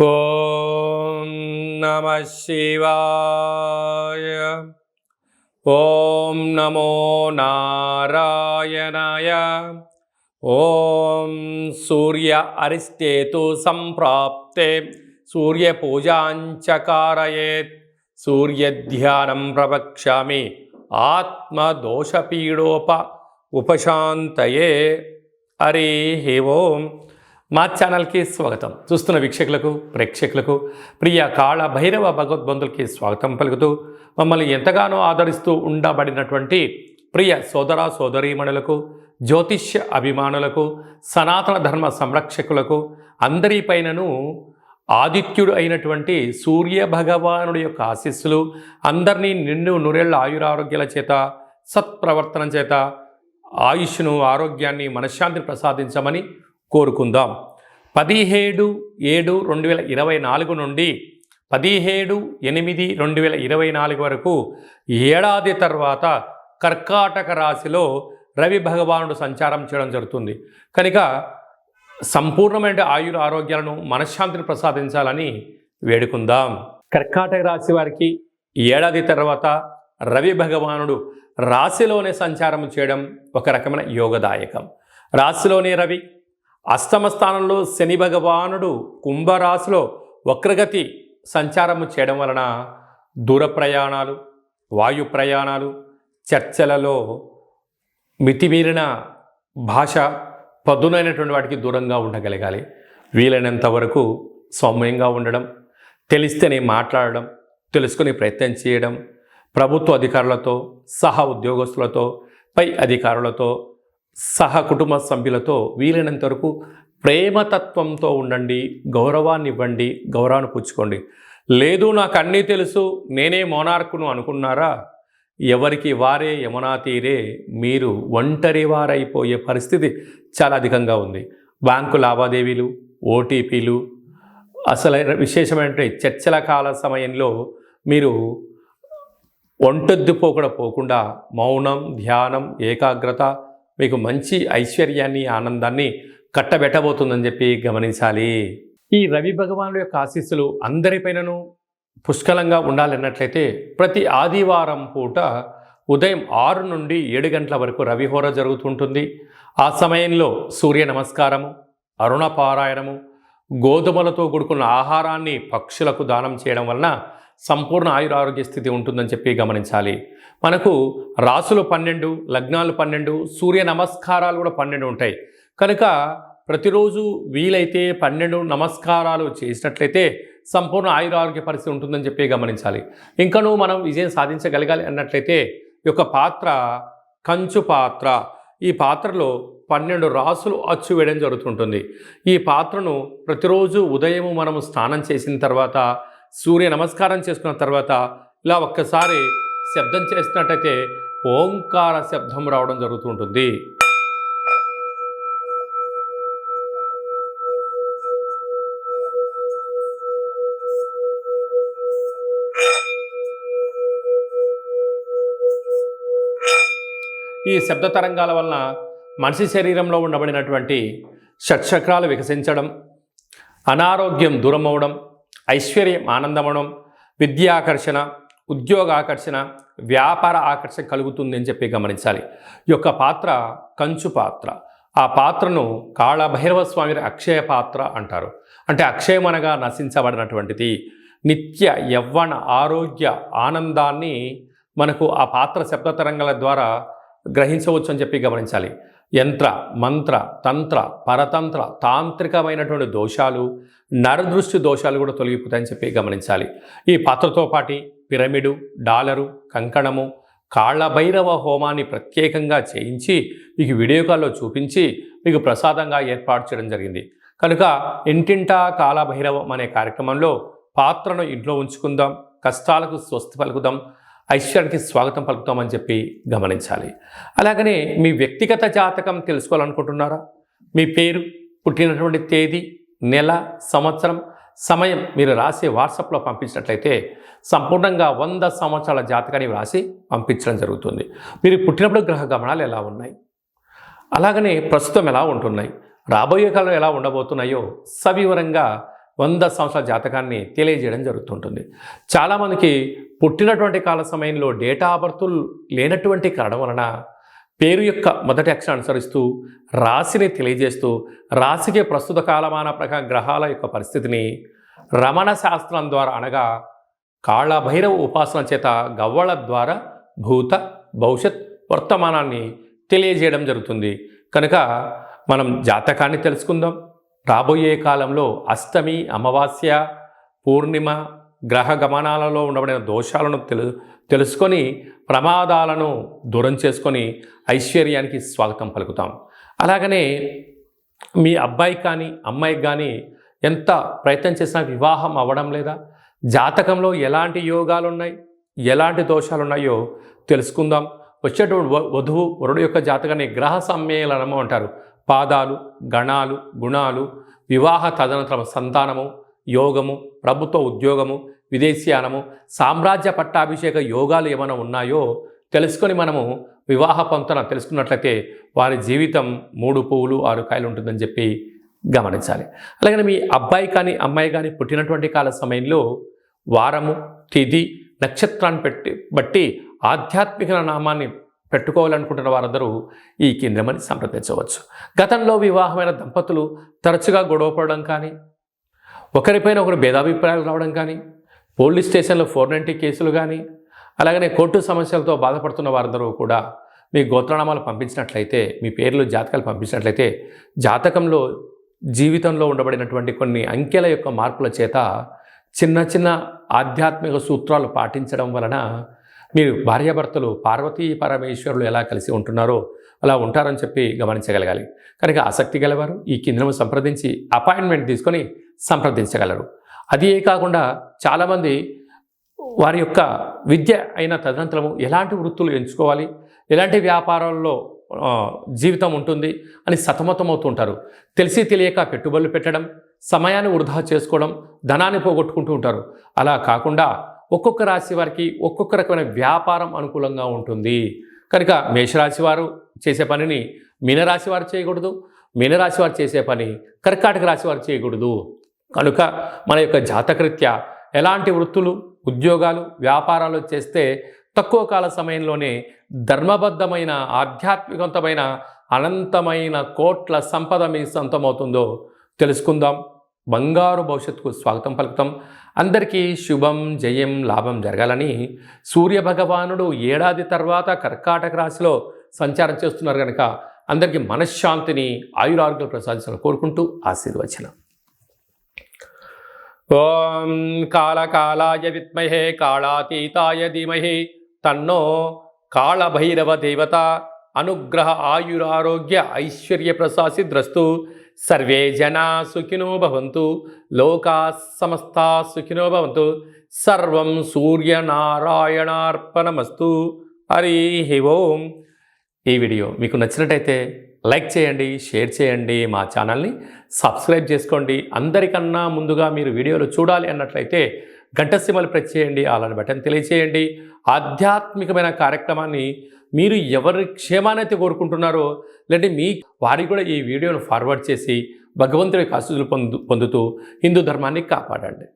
ఓం నమః శివాయ. ఓం నమో నారాయణాయ. ఓం సూర్య అరిష్టేతు సంప్రాప్తే సూర్యపూజాంచకారయేత్. సూర్యధ్యానం ప్రవక్ష్యామి ఉపశాంతయే. హరి ఓం. మా ఛానల్కి స్వాగతం. చూస్తున్న వీక్షకులకు ప్రేక్షకులకు ప్రియ కాళ భైరవ భగవద్బంధులకి స్వాగతం పలుకుతూ మమ్మల్ని ఎంతగానో ఆదరిస్తూ ఉండబడినటువంటి ప్రియ సోదర సోదరీమణులకు, జ్యోతిష్య అభిమానులకు, సనాతన ధర్మ సంరక్షకులకు అందరిపైనను ఆదిత్యుడు అయినటువంటి సూర్య భగవానుడి యొక్క ఆశీస్సులు అందరినీ నిండు నూరేళ్ల ఆయురారోగ్యాల చేత, సత్ప్రవర్తన చేత ఆయుష్ను, ఆరోగ్యాన్ని, మనశ్శాంతిని ప్రసాదించమని కోరుకుందాం. 17/7/2024 నుండి 17/8/2024 వరకు ఏడాది తర్వాత కర్కాటక రాశిలో రవి భగవానుడు సంచారం చేయడం జరుగుతుంది. కనుక సంపూర్ణమైన ఆయుర ఆరోగ్యాలను, మనశ్శాంతిని ప్రసాదించాలని వేడుకుందాం. కర్కాటక రాశి వారికి ఏడాది తర్వాత రవి భగవానుడు రాశిలోనే సంచారం చేయడం ఒక రకమైన యోగదాయకం. రాశిలోనే రవి, అష్టమ స్థానంలో శని భగవానుడు కుంభరాశిలో వక్రగతి సంచారము చేయడం వలన దూర ప్రయాణాలు, వాయు ప్రయాణాలు, చర్చలలో మితిమీరిన భాష, పదునైనటువంటి వాటికి దూరంగా ఉండగలగాలి. వీలైనంత వరకు సౌమ్యంగా ఉండడం, తెలిస్తేనే మాట్లాడడం, తెలుసుకునే ప్రయత్నం చేయడం, ప్రభుత్వ అధికారులతో, సహా ఉద్యోగస్తులతో, పై అధికారులతో, సహ కుటుంబ సభ్యులతో వీలైనంత వరకు ప్రేమతత్వంతో ఉండండి. గౌరవాన్ని ఇవ్వండి, గౌరవాన్ని పుచ్చుకోండి. లేదు నాకు అన్నీ తెలుసు, నేనే మోనార్కును అనుకున్నారా, ఎవరికి వారే యమునా తీరే మీరు ఒంటరి వారైపోయే పరిస్థితి చాలా అధికంగా ఉంది. బ్యాంకు లావాదేవీలు, ఓటీపీలు, అసలు విశేషమైన చర్చల కాల సమయంలో మీరు పోకుండా మౌనం, ధ్యానం, ఏకాగ్రత మీకు మంచి ఐశ్వర్యాన్ని, ఆనందాన్ని కట్టబెట్టబోతుందని చెప్పి గమనించాలి. ఈ రవి భగవానుడు యొక్క ఆశీస్సులు అందరిపైనను పుష్కలంగా ఉండాలన్నట్లయితే ప్రతి ఆదివారం పూట ఉదయం 6 నుండి 7 గంటల వరకు రవిహోర జరుగుతుంటుంది. ఆ సమయంలో సూర్య నమస్కారము, అరుణ పారాయణము, గోధుమలతో కూడుకున్న ఆహారాన్ని పక్షులకు దానం చేయడం వలన సంపూర్ణ ఆయురారోగ్య స్థితి ఉంటుందని చెప్పి గమనించాలి. మనకు రాసులు 12, లగ్నాలు 12, సూర్య నమస్కారాలు కూడా 12 ఉంటాయి. కనుక ప్రతిరోజు వీలైతే 12 నమస్కారాలు చేసినట్లయితే సంపూర్ణ ఆయురారోగ్య పరిస్థితి ఉంటుందని చెప్పి గమనించాలి. ఇంకనూ మనం విజయం సాధించగలగాలి అన్నట్లయితే ఈ యొక్క పాత్ర కంచు పాత్ర. ఈ పాత్రలో 12 రాసులు అచ్చు వేయడం జరుగుతుంటుంది. ఈ పాత్రను ప్రతిరోజు ఉదయము మనము స్నానం చేసిన తర్వాత, సూర్య నమస్కారం చేసుకున్న తర్వాత ఇలా ఒక్కసారి శబ్దం చేసినట్టయితే ఓంకార శబ్దం రావడం జరుగుతుంటుంది. ఈ శబ్ద తరంగాల వలన మనిషి శరీరంలో ఉండబడినటువంటి షట్చక్రాలు వికసించడం, అనారోగ్యం దూరం అవడం, ఐశ్వర్యం ఆనందమవడం, విద్యాకర్షణ, ఉద్యోగ ఆకర్షణ, వ్యాపార ఆకర్షణ కలుగుతుంది అని చెప్పి గమనించాలి. ఈ యొక్క పాత్ర కంచు పాత్ర. ఆ పాత్రను కాళభైరవ స్వామి అక్షయ పాత్ర అంటారు. అంటే అక్షయం అనగా నశించబడినటువంటిది. నిత్య యవ్వన ఆరోగ్య ఆనందాన్ని మనకు ఆ పాత్ర శబ్ద తరంగాల ద్వారా గ్రహించవచ్చు అని చెప్పి గమనించాలి. యంత్ర, మంత్ర, తంత్ర, పరతంత్ర, తాంత్రికమైనటువంటి దోషాలు, నరదృష్టి దోషాలు కూడా తొలగిపోతాయని చెప్పి గమనించాలి. ఈ పాత్రతో పాటు పిరమిడు, డాలరు, కంకణము, కాళభైరవ హోమాన్ని ప్రత్యేకంగా చేయించి మీకు వీడియో కాల్లో చూపించి మీకు ప్రసాదంగా ఏర్పాటు చేయడం జరిగింది. కనుక ఇంటింటా కాళభైరవం అనే కార్యక్రమంలో పాత్రను ఇంట్లో ఉంచుకుందాం, కష్టాలకు స్వస్తి పలుకుదాం, ఐశ్వర్యానికి స్వాగతం పలుకుతామని చెప్పి గమనించాలి. అలాగనే మీ వ్యక్తిగత జాతకం తెలుసుకోవాలనుకుంటున్నారా? మీ పేరు, పుట్టినటువంటి తేదీ, నెల, సంవత్సరం, సమయం మీరు రాసి వాట్సాప్లో పంపించినట్లయితే సంపూర్ణంగా 100 సంవత్సరాల జాతకాన్ని రాసి పంపించడం జరుగుతుంది. మీరు పుట్టినప్పుడు గ్రహ గమనాలు ఎలా ఉన్నాయి, అలాగనే ప్రస్తుతం ఎలా ఉంటున్నాయి, రాబోయే కాలంలో ఎలా ఉండబోతున్నాయో సవివరంగా 100 సంవత్సరాల జాతకాన్ని తెలియజేయడం జరుగుతుంటుంది. చాలామందికి పుట్టినటువంటి కాల సమయంలో డేటా ఆఫ్ బర్త్ లేనటువంటి కారణం వలన పేరు యొక్క మొదటి అక్షరాన్ని అనుసరిస్తూ రాశిని తెలియజేస్తూ రాశికి ప్రస్తుత కాలమాన ప్రకారం గ్రహాల యొక్క పరిస్థితిని రమణ శాస్త్రం ద్వారా అనగా కాళభైరవ ఉపాసన చేత గవ్వళ ద్వారా భూత భవిష్యత్ వర్తమానాన్ని తెలియజేయడం జరుగుతుంది. కనుక మనం జాతకాన్ని తెలుసుకుందాం. రాబోయే కాలంలో అష్టమి, అమావాస్య, పూర్ణిమ గ్రహ గమనాలలో ఉండబడిన దోషాలను తెలుసుకొని ప్రమాదాలను దూరం చేసుకొని ఐశ్వర్యానికి స్వాగతం పలుకుతాం. అలాగనే మీ అబ్బాయి కానీ అమ్మాయికి కానీ ఎంత ప్రయత్నం చేసినా వివాహం అవ్వడం లేదా, జాతకంలో ఎలాంటి యోగాలు ఉన్నాయి, ఎలాంటి దోషాలు ఉన్నాయో తెలుసుకుందాం. వచ్చేటువంటి వధువు వరుడు యొక్క జాతకాన్ని గ్రహ సమ్మేళనము అంటారు. పాదాలు, గణాలు, గుణాలు, వివాహ తదనంతరం సంతానము, యోగము, ప్రభుత్వ ఉద్యోగము, విదేశీయానము, సామ్రాజ్య పట్టాభిషేక యోగాలు ఏమైనా ఉన్నాయో తెలుసుకొని మనము వివాహ పొంతన తెలుసుకున్నట్లయితే వారి జీవితం 3 పువ్వులు 6 కాయలు ఉంటుందని చెప్పి గమనించాలి. అలాగే మీ అబ్బాయి కానీ అమ్మాయి కానీ పుట్టినటువంటి కాల సమయంలో వారము, తిథి, నక్షత్రాన్ని బట్టి ఆధ్యాత్మిక నామాన్ని పెట్టుకోవాలనుకుంటున్న వారందరూ ఈ కేంద్రమని సంప్రదించవచ్చు. గతంలో వివాహమైన దంపతులు తరచుగా గొడవపడడం కానీ, ఒకరిపైన ఒకరు భేదాభిప్రాయాలు రావడం కానీ, పోలీస్ స్టేషన్లో 490 కేసులు కానీ, అలాగనే కోర్టు సమస్యలతో బాధపడుతున్న వారందరూ కూడా మీ గోత్రనామాలు పంపించినట్లయితే, మీ పేర్లు జాతకాలు పంపించినట్లయితే జాతకంలో జీవితంలో ఉండబడినటువంటి కొన్ని అంకెల యొక్క మార్పుల చేత చిన్న చిన్న ఆధ్యాత్మిక సూత్రాలు పాటించడం వలన మీరు భార్యాభర్తలు పార్వతీ పరమేశ్వరులు ఎలా కలిసి ఉంటున్నారో అలా ఉంటారని చెప్పి గమనించగలగాలి. కనుక ఆసక్తి గలవారు ఈ కేంద్రం సంప్రదించి అపాయింట్మెంట్ తీసుకొని సంప్రదించగలరు. అదే కాకుండా చాలామంది వారి యొక్క విద్య అయిన తదనంతరము ఎలాంటి వృత్తులు ఎంచుకోవాలి, ఎలాంటి వ్యాపారాల్లో జీవితం ఉంటుంది అని సతమతమవుతుంటారు. తెలిసి తెలియక పెట్టుబడులు పెట్టడం, సమయాన్ని వృధా చేసుకోవడం, ధనాన్ని పోగొట్టుకుంటూ ఉంటారు. అలా కాకుండా ఒక్కొక్క రాశి వారికి ఒక్కొక్క రకమైన వ్యాపారం అనుకూలంగా ఉంటుంది. కనుక మేషరాశి వారు చేసే పనిని మీనరాశి వారు చేయకూడదు, మీనరాశి వారు చేసే పని కర్కాటక రాశి వారు చేయకూడదు. కనుక మన యొక్క జాతకరీత్యా ఎలాంటి వృత్తులు, ఉద్యోగాలు, వ్యాపారాలు చేస్తే తక్కువ కాల సమయంలోనే ధర్మబద్ధమైన ఆధ్యాత్మికవంతమైన అనంతమైన కోట్ల సంపద మీ సొంతమవుతుందో తెలుసుకుందాం. బంగారు భవిష్యత్తుకు స్వాగతం పలుకుతాం. అందరికీ శుభం, జయం, లాభం జరగాలని సూర్యభగవానుడు ఏడాది తర్వాత కర్కాటక రాశిలో సంచారం చేస్తున్నారు కనుక అందరికీ మనశ్శాంతిని, ఆయురారోగ్యాలు ప్రసాదించాలని కోరుకుంటూ ఆశీర్వచనం. ఓం కాళకాలాయ విద్మహే కాళాతీతాయ ధీమహి తన్నో కాళభైరవ దేవత అనుగ్రహ ఆయురారోగ్య ఐశ్వర్య ప్రసాసిద్రస్తు. సర్వే జనా సుఖినో భవంతు, లోకా సమస్తా సుఖినో భవంతు. సర్వం సూర్యనారాయణార్పణమస్తు. హరి ఓం. ఈ వీడియో మీకు నచ్చినట్టయితే లైక్ చేయండి, షేర్ చేయండి, మా ఛానల్ని సబ్స్క్రైబ్ చేసుకోండి. అందరికన్నా ముందుగా మీరు వీడియోలు చూడాలి అన్నట్లయితే గంట సింబల్ ప్రెస్ చేయండి, అలాని బటన్ తెలియచేయండి. ఆధ్యాత్మికమైన కార్యక్రమాన్ని మీరు ఎవరి క్షేమానైతే కోరుకుంటున్నారో లేదంటే మీ వారికి కూడా ఈ వీడియోను ఫార్వర్డ్ చేసి భగవంతుడి ఆశీస్సులు పొందుతూ హిందూ ధర్మాన్ని కాపాడండి.